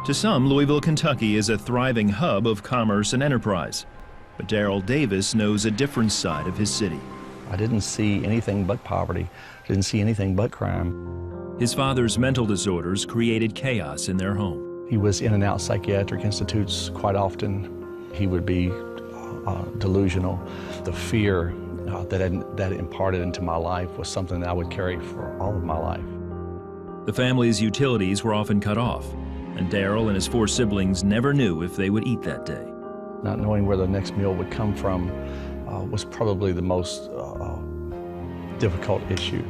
To some, Louisville, Kentucky is a thriving hub of commerce and enterprise. But Darryll Davis knows a different side of his city. I didn't see anything but poverty. Didn't see anything but crime. His father's mental disorders created chaos in their home. He was in and out psychiatric institutes quite often. He would be delusional. The fear that imparted into my life was something that I would carry for all of my life. The family's utilities were often cut off, and Darryll and his 4 siblings never knew if they would eat that day. Not knowing where the next meal would come from was probably the most difficult issue.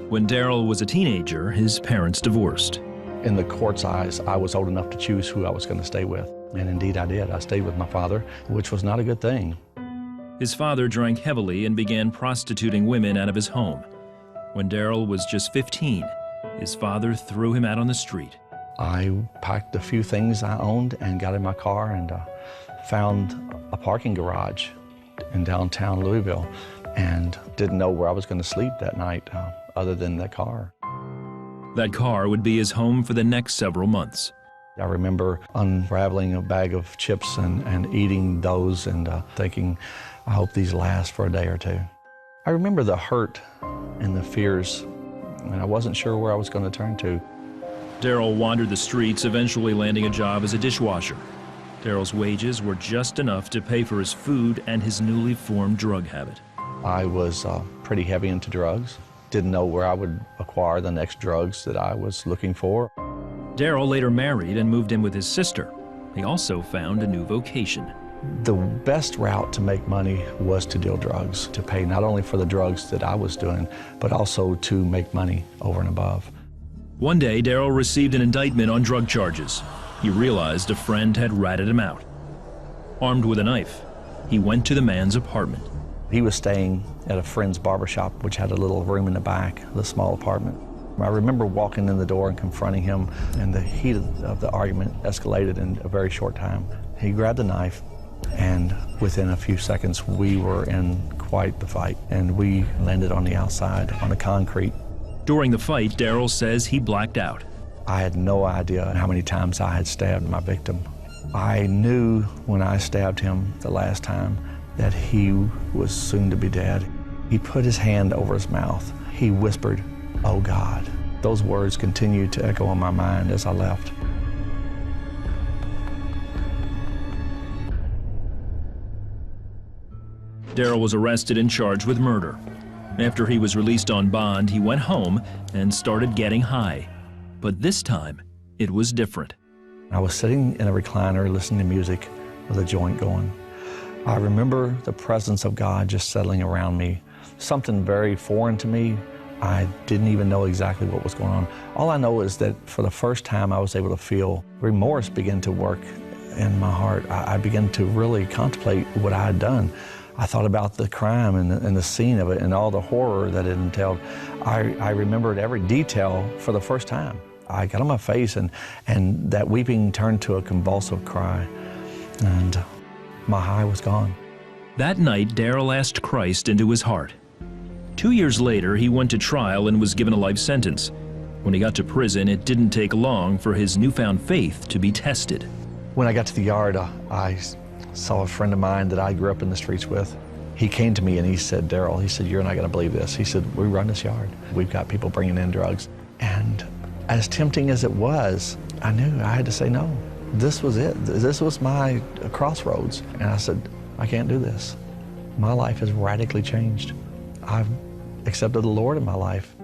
When Darryll was a teenager, his parents divorced. In the court's eyes, I was old enough to choose who I was going to stay with. And indeed I did. I stayed with my father, which was not a good thing. His father drank heavily and began prostituting women out of his home. When Darryll was just 15, his father threw him out on the street. I packed a few things I owned and got in my car and found a parking garage in downtown Louisville and didn't know where I was going to sleep that night other than that car. That car would be his home for the next several months. I remember unraveling a bag of chips and eating those and thinking, I hope these last for a day or two. I remember the hurt and the fears, and I wasn't sure where I was going to turn to. Darryll wandered the streets, eventually landing a job as a dishwasher. Darryll's wages were just enough to pay for his food and his newly formed drug habit. I was pretty heavy into drugs. Didn't know where I would acquire the next drugs that I was looking for. Darryll later married and moved in with his sister. He also found a new vocation. The best route to make money was to deal drugs, to pay not only for the drugs that I was doing, but also to make money over and above. One day, Darryll received an indictment on drug charges. He realized a friend had ratted him out. Armed with a knife, he went to the man's apartment. He was staying at a friend's barbershop, which had a little room in the back, a small apartment. I remember walking in the door and confronting him, and the heat of the argument escalated in a very short time. He grabbed a knife, and within a few seconds, we were in quite the fight, and we landed on the outside, on the concrete. During the fight, Darryll says he blacked out. I had no idea how many times I had stabbed my victim. I knew when I stabbed him the last time that he was soon to be dead. He put his hand over his mouth. He whispered, "Oh God." Those words continued to echo in my mind as I left. Darryll was arrested and charged with murder. After he was released on bond, he went home and started getting high. But this time, it was different. I was sitting in a recliner listening to music with a joint going. I remember the presence of God just settling around me, something very foreign to me. I didn't even know exactly what was going on. All I know is that for the first time I was able to feel remorse begin to work in my heart. I began to really contemplate what I had done. I thought about the crime and the scene of it and all the horror that it entailed. I remembered every detail for the first time. I got on my face and that weeping turned to a convulsive cry, and my high was gone. That night, Darryll asked Christ into his heart. 2 years later, he went to trial and was given a life sentence. When he got to prison, it didn't take long for his newfound faith to be tested. When I got to the yard, I saw a friend of mine that I grew up in the streets with. He came to me and he said, "Darryll," he said, "you're not going to believe this." He said, "We run this yard. We've got people bringing in drugs." And as tempting as it was, I knew I had to say no. This was it. This was my crossroads. And I said, I can't do this. My life has radically changed. I've accepted the Lord in my life.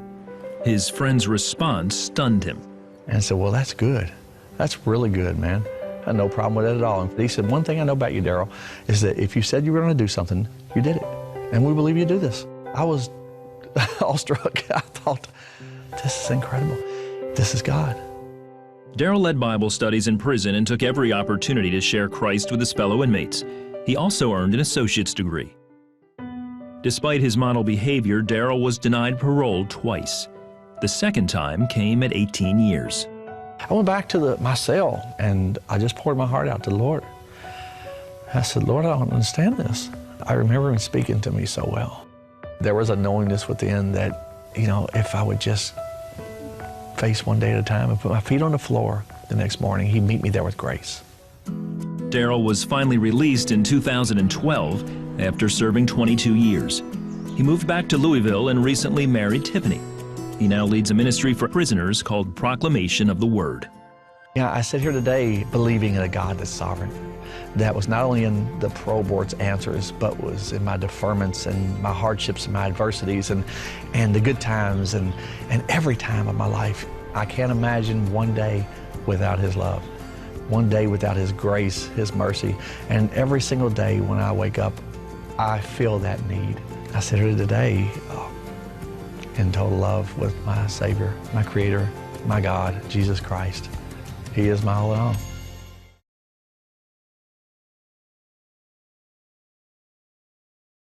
His friend's response stunned him. And I said, well, that's good. That's really good, man. I had no problem with it at all. And he said, one thing I know about you, Darryll, is that if you said you were going to do something, you did it. And we believe you do this. I was awestruck. I thought, this is incredible. This is God. Darryll led Bible studies in prison and took every opportunity to share Christ with his fellow inmates. He also earned an associate's degree. Despite his model behavior, Darryll was denied parole twice. The second time came at 18 years. I went back to my cell and I just poured my heart out to the Lord. I said, Lord, I don't understand this. I remember him speaking to me so well. There was a knowingness within that, you know, if I would just face one day at a time and put my feet on the floor the next morning. He'd meet me there with grace. Darryll was finally released in 2012 after serving 22 years. He moved back to Louisville and recently married Tiffany. He now leads a ministry for prisoners called Proclamation of the Word. Yeah, I sit here today believing in a God that's sovereign, that was not only in the parole board's answers, but was in my deferments and my hardships and my adversities and the good times and every time of my life. I can't imagine one day without His love, one day without His grace, His mercy. And every single day when I wake up, I feel that need. I sit here today in total love with my Savior, my Creator, my God, Jesus Christ. He is my all in all.